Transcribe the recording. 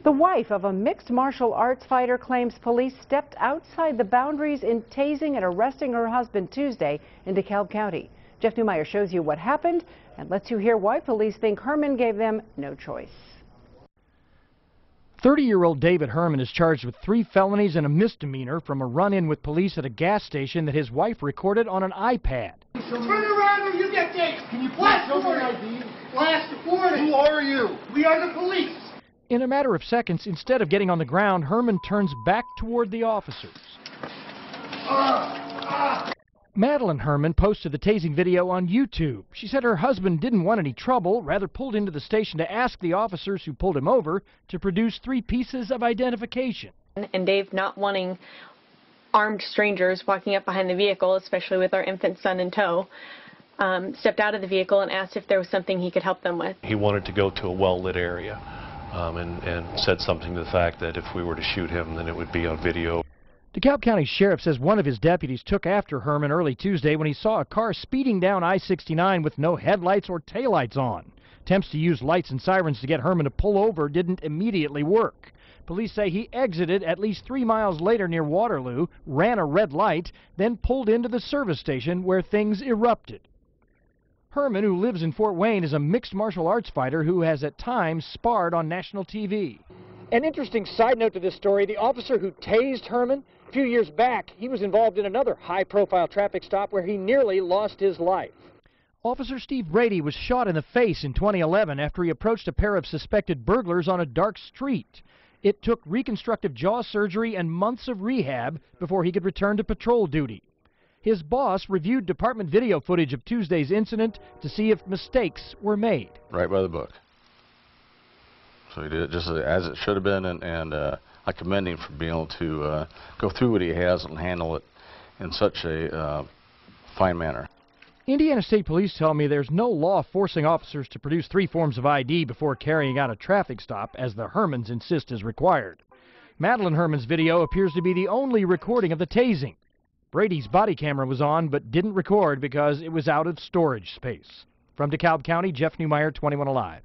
The wife of a mixed martial arts fighter claims police stepped outside the boundaries in tasing and arresting her husband Tuesday in DeKalb County. Jeff Newmeyer shows you what happened and lets you hear why police think Herman gave them no choice. 30-year-old David Herman is charged with 3 felonies and a misdemeanor from a run-in with police at a gas station that his wife recorded on an iPad. Turn around or you get tased. Can you please show me ID? Last warning. Who are you? We are the police. In a matter of seconds, instead of getting on the ground, Herman turns back toward the officers. Madeline Herman posted the tasing video on YouTube. She said her husband didn't want any trouble, rather pulled into the station to ask the officers who pulled him over to produce 3 pieces of identification. And Dave, not wanting armed strangers walking up behind the vehicle, especially with our infant son in tow, stepped out of the vehicle and asked if there was something he could help them with. He wanted to go to a well-lit area and said something to the fact that if we were to shoot him, then it would be on video. DeKalb County Sheriff says one of his deputies took after Herman early Tuesday when he saw a car speeding down I-69 with no headlights or taillights on. Attempts to use lights and sirens to get Herman to pull over didn't immediately work. Police say he exited at least 3 miles later near Waterloo, ran a red light, then pulled into the service station where things erupted. Herman, who lives in Fort Wayne, is a mixed martial arts fighter who has at times sparred on national TV. An interesting side note to this story, the officer who tased Herman, a few years back, he was involved in another high-profile traffic stop where he nearly lost his life. Officer Steve Brady was shot in the face in 2011 after he approached a pair of suspected burglars on a dark street. It took reconstructive jaw surgery and months of rehab before he could return to patrol duty. His boss reviewed department video footage of Tuesday's incident to see if mistakes were made. Right by the book. So he did it just as it should have been, and I commend him for being able to go through what he has and handle it in such a fine manner. Indiana State Police tell me there's no law forcing officers to produce 3 forms of ID before carrying out a traffic stop, as the Hermans insist is required. Madeline Herman's video appears to be the only recording of the tasing. Brady's body camera was on but didn't record because it was out of storage space. From DeKalb County, Jeff Newmeyer, 21 Alive.